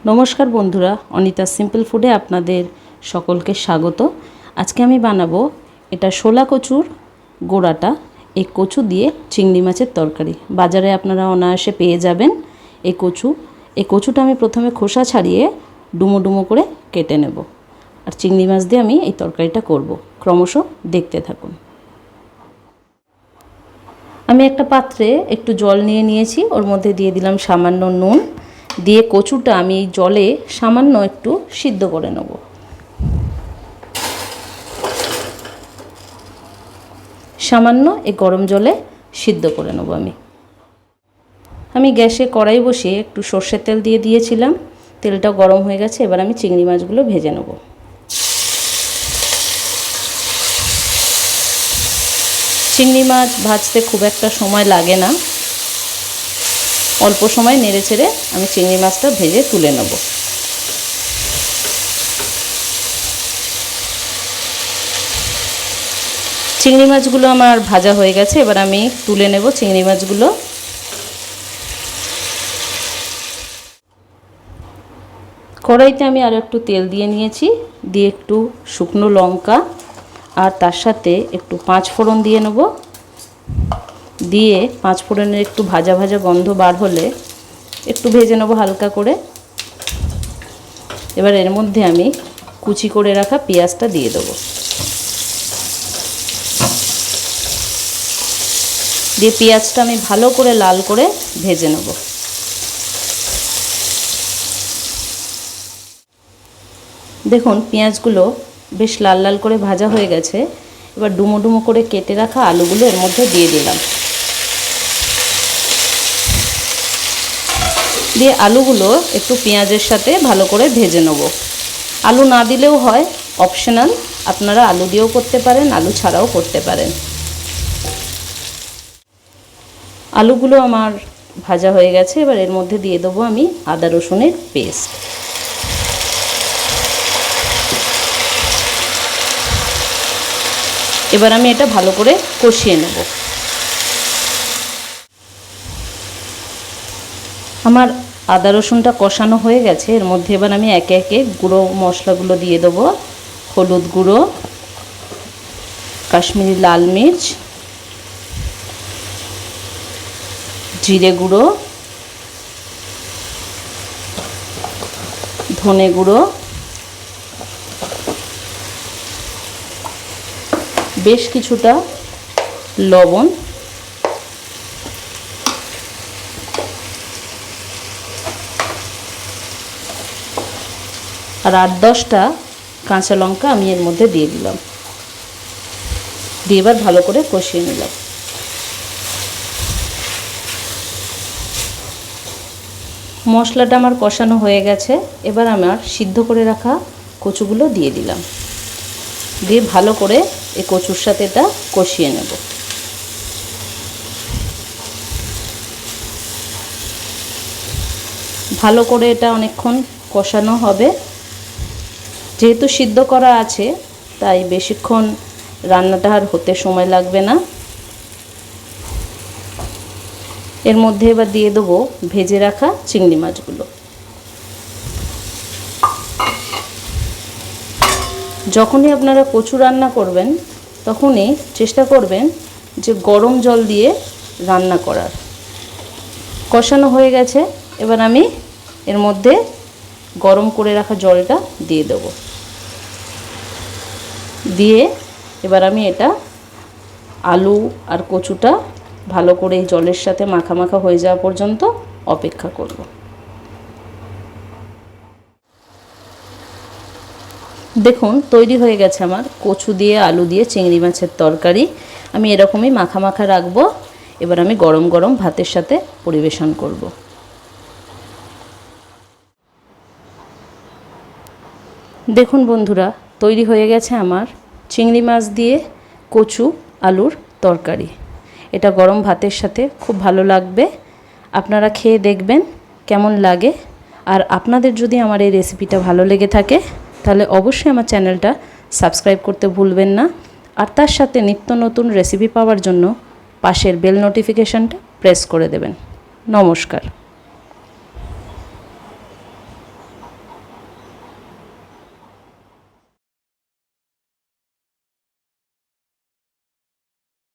नमस्कार बंधुरा अनिता सिम्पल फूडे आपनादेर सकलके स्वागत। आज के आमी बानाबो एटा शोला कचुर गोड़ाटा एक कचु दिए चिंगड़ी माछेर तरकारी। बाजारे आपनारा अनायासे पेये जाबेन। এই কচুটা আমি প্রথমে খোসা ছাড়িয়ে ডুমো ডুমো করে কেটে নেব আর চিংড়ি মাছ দিয়ে আমি এই তরকারিটা করব। ক্রমশ দেখতে থাকুন। আমি একটা পাত্রে একটু জল নিয়ে নিয়েছি, ওর মধ্যে দিয়ে দিলাম সামান্য নুন, দিয়ে কচুটা আমি এই জলে সামান্য একটু সিদ্ধ করে নেব। সামান্য এই গরম জলে সিদ্ধ করে নেব। আমি গ্যাসে কড়াই বসিয়ে একটু সরষের তেল দিয়ে দিয়েছিলাম। তেলটা গরম হয়ে গেছে, এবার আমি চিংড়ি মাছগুলো ভেজে নেব। চিংড়ি মাছ ভাজতে খুব একটা সময় লাগে না, অল্প সময় নেড়ে ছেড়ে আমি চিংড়ি মাছটা ভেজে তুলে নেব। চিংড়ি মাছগুলো আমার ভাজা হয়ে গেছে, এবার আমি তুলে নেব চিংড়ি মাছগুলো। কড়াইতে আমি আরও একটু তেল দিয়ে নিয়েছি, দিয়ে একটু শুকনো লঙ্কা আর তার সাথে একটু 5 ফোড়ন দিয়ে নেব। দিয়ে 5 ফোড়নের একটু ভাজা ভাজা গন্ধ বার হলে একটু ভেজে নেব হালকা করে। এবার এর মধ্যে আমি কুচি করে রাখা পেঁয়াজটা দিয়ে দেব। দিয়ে পেঁয়াজটা আমি ভালো করে লাল করে ভেজে নেব। দেখুন পেঁয়াজগুলো বেশ লাল লাল করে ভাজা হয়ে গেছে। এবার ডুমো ডুমো করে কেটে রাখা আলুগুলো এর মধ্যে দিয়ে দিলাম। দিয়ে আলুগুলো একটু পেঁয়াজের সাথে ভালো করে ভেজে নেব। আলু না দিলেও হয়, অপশনাল, আপনারা আলু দিয়েও করতে পারেন, আলু ছাড়াও করতে পারেন। আলুগুলো আমার ভাজা হয়ে গেছে, এবার এর মধ্যে দিয়ে দেবো আমি আদা রসুনের পেস্ট। এবার আমি এটা ভালো করে কষিয়ে নেব। আমার আদা রসুনটা কষানো হয়ে গেছে, এর মধ্যে এবার আমি একে একে গুঁড়ো মশলাগুলো দিয়ে দেব। হলুদ গুঁড়ো, কাশ্মীরি লাল মির্চ, জিরে গুঁড়ো, ধনে গুঁড়ো, বেশ কিছুটা লবণ, আর 8-10টা কাঁচা লঙ্কা আমি এর মধ্যে দিয়ে দিলাম। দিয়ে এবার ভালো করে কষিয়ে নিলাম। মশলাটা আমার কষানো হয়ে গেছে, এবার আমার সিদ্ধ করে রাখা কচুগুলো দিয়ে দিলাম। দিয়ে ভালো করে এই কচুর সাথে এটা কষিয়ে নেব। ভালো করে এটা অনেকক্ষণ কষানো হবে। যেহেতু সিদ্ধ করা আছে তাই বেশিক্ষণ রান্নাটা আর হতে সময় লাগবে না। এর মধ্যে এবার দিয়ে দেবো ভেজে রাখা চিংড়ি মাছগুলো। যখনই আপনারা কচু রান্না করবেন তখনই চেষ্টা করবেন যে গরম জল দিয়ে রান্না করার। কষানো হয়ে গেছে, এবার আমি এর মধ্যে গরম করে রাখা জলটা দিয়ে দেব। দিয়ে এবার আমি এটা আলু আর কচুটা ভালো করে এই জলের সাথে মাখা মাখা হয়ে যাওয়া পর্যন্ত অপেক্ষা করব। দেখুন তৈরি হয়ে গেছে আমার কচু দিয়ে আলু দিয়ে চিংড়ি মাছের তরকারি। আমি এরকমই মাখা মাখা রাখবো। এবার আমি গরম গরম ভাতের সাথে পরিবেশন করব। দেখুন বন্ধুরা, তৈরি হয়ে গেছে আমার চিংড়ি মাছ দিয়ে কচু আলুর তরকারি। এটা গরম ভাতের সাথে খুব ভালো লাগবে। আপনারা খেয়ে দেখবেন কেমন লাগে। আর আপনাদের যদি আমার এই রেসিপিটা ভালো লেগে থাকে তাহলে অবশ্যই আমার চ্যানেলটা সাবস্ক্রাইব করতে ভুলবেন না। আর তার সাথে নিত্য নতুন রেসিপি পাওয়ার জন্য পাশের বেল নোটিফিকেশনটা প্রেস করে দেবেন। নমস্কার।